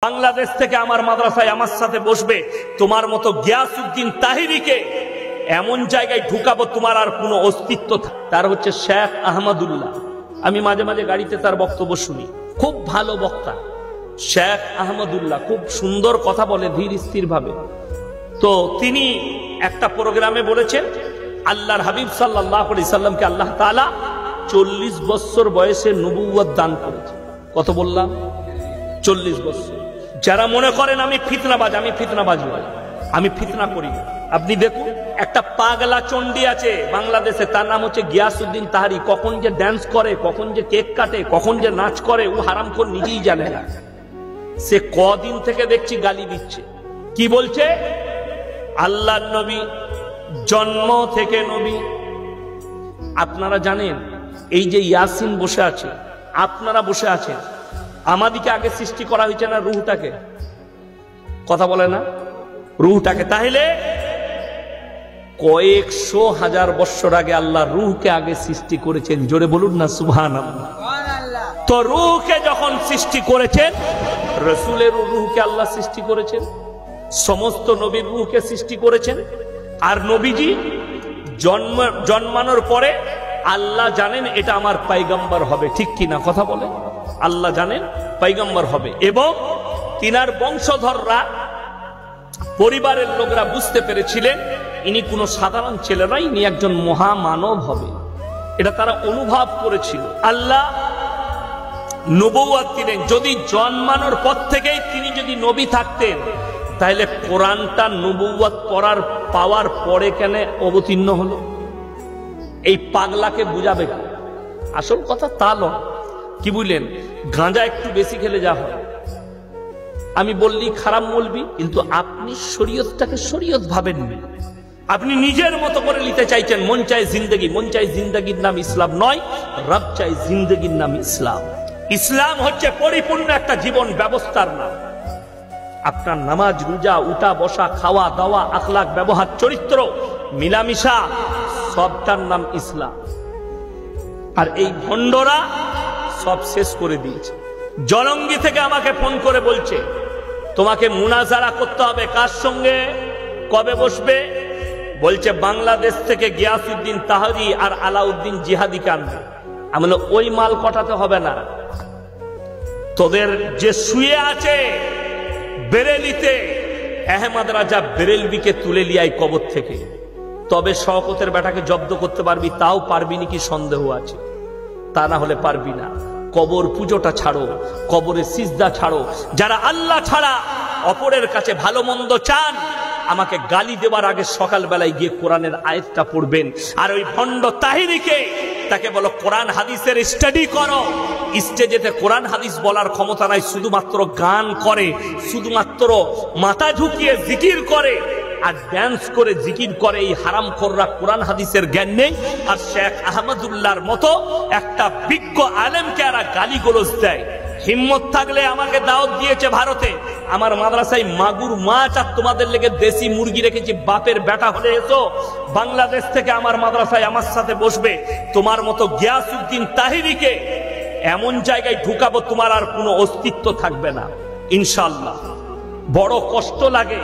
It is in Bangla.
বাংলাদেশ থেকে আমার মাদ্রাসায় আমার সাথে বসবে, তোমার মতো গিয়াসউদ্দিন তাহিরিকে এমন জায়গায় ঢুকাবো তোমার আর কোনো অস্তিত্ব। তার হচ্ছে শেখ আহমদুল্লাহ। আমি মাঝে মাঝে গাড়িতে তার বক্তব্য শুনি, খুব ভালো বক্তা শেখ আহমদুল্লাহ, খুব সুন্দর কথা বলে ধীর স্থির ভাবে। তো তিনি একটা প্রোগ্রামে বলেছেন আল্লাহর হাবিব সাল্লাল্লাহু আলাইহি সাল্লামকে আল্লাহ তাআলা 40 বছর বয়সে নবুয়ত দান করেছে। কত বললাম? 40 বছর। যারা মনে করেন আমি ফিতনাবাজ, আমি ফিতনাবাজ নই, আমি ফিতনা করি। আপনি দেখুন একটা পাগলা চণ্ডী আছে বাংলাদেশে, তার নাম হচ্ছে গিয়াসউদ্দিন তাহারি। কখন যে ড্যান্স করে, কখন যে কেক কাটে, কখন যে নাচ করে, ও হারামখোর নিজেই জানে না। সে কদিন থেকে দেখছি গালি দিচ্ছে। কি বলছে? আল্লাহর নবী জন্ম থেকে নবী। আপনারা জানেন এই যে ইয়াসিন বসে আছে, আপনারা বসে আছেন, আমাদিকে আগে সৃষ্টি করা হয়েছে না রূহটাকে? কথা বলে না? রূহটাকে। তাহলে কয়েকশো হাজার বছর আগে আল্লাহ রূহকে আগে সৃষ্টি করেছেন। জোরে বলুন না সুবহানাল্লাহ। তো রূহকে যখন সৃষ্টি করেছেন, রাসূলের রূহকে আল্লাহ সৃষ্টি করেছেন, সমস্ত নবীর রূহকে সৃষ্টি করেছেন। আর নবীজি জন্মানোর পরে আল্লাহ জানেন এটা আমার পয়গম্বর হবে, ঠিক কিনা? কথা বলে। আল্লাহ জানেন পয়গম্বর হবে, এবং তিনার বংশধররা, পরিবারের লোকরা বুঝতে পেরেছিলেন ইনি কোনো সাধারণ ছেলে নয়, ইনি একজন মহামানব হবে। এটা তারা অনুভব করেছিল। আল্লাহ নবুয়ত দিলেন। যদি জন্মানোর পর থেকেই তিনি যদি নবী থাকতেন, তাহলে কোরআনটা নবুয়ত পড়ার পাওয়ার পরে কেন অবতীর্ণ হলো? এই পাগলাকে বুঝাবে। আসল কথা তা নয়। কি বুঝলেন? গাঁজা একটু বেশি খেলে যা হয়, আমি বললি খারাপ বলবি, কিন্তু আপনি শরীয়তটাকে শরীয়ত ভাবেননি। আপনি নিজের মতো করে নিতে চাইছেন। মন চাই জিন্দগি, মন চাই জিন্দগির নাম ইসলাম নয়, রব চাই জিন্দগির নাম ইসলাম। ইসলাম হচ্ছে পরিপূর্ণ একটা জীবন ব্যবস্থার নাম। আপনার নামাজ, রোজা, উঠা বসা, খাওয়া দাওয়া, আখলাক, ব্যবহার, চরিত্র, মিলামিশা, সবটার নাম ইসলাম। আর এই ভণ্ডরা সব শেষ করে দিয়েছে। জলঙ্গি থেকে আমাকে ফোন করে বলছে তোমাকে মুনাজারা করতে হবে। কার সঙ্গে? কবে বসবে? বলছে বাংলাদেশ থেকে গিয়াসউদ্দিন তাহারি আর আলাউদ্দিন জিহাদিকে আনবে। আমি বললাম ওই মাল কটাতে হবে না, তোদের যে শুয়ে আছে বেরেলিতে, আহমদ রাজা বেরেলভিকে তুলে লিয়াই কবর থেকে, তবে শওকতের বেটাকে জব্দ করতে পারবি। তাও পারবি নাকি সন্দেহ আছে, তা না হলে পারবি না। কবর পুজোটা ছাড়ো, কবরে সিজদা ছাড়ো। যারা আল্লাহ ছাড়া অপরের কাছে ভালো মন্দ চান, আমাকে গালি দেওয়ার আগে সকালবেলায় গিয়ে কোরআনের আয়াতটা পড়বেন। আর ওই ভণ্ড তাহিরিকে তাকে বলো কোরআন হাদিসের স্টাডি করো। স্টেজেতে কোরআন হাদিস বলার ক্ষমতা নাই, শুধুমাত্র গান করে, শুধুমাত্র মাথা ঝুঁকিয়ে জিকির করে আর ড্যান্স করে জিকির করে। এই হারামখোররা কোরআন হাদিসের জ্ঞান নেই। আর শেখ আহমদুল্লাহর মতো একটা বিজ্ঞ আলেমকে এরা গালিগালাজ দেয়। হিম্মত থাকলে আমাকে দাওয়াত দিয়েছে ভারতে, আমার মাদ্রাসায় মাগুর মাছ আর তোমাদের লেগে দেশি মুরগি রেখেছি। বাপের বেটা হলে এসো, বাংলাদেশ থেকে আমার মাদ্রাসায় আমার সাথে বসবে, তোমার মতো গিয়াসউদ্দিন তাহিরিকে এমন জায়গায় ঢুকাবো তোমার আর কোনো অস্তিত্ব থাকবে না ইনশাআল্লাহ। বড় কষ্ট লাগে।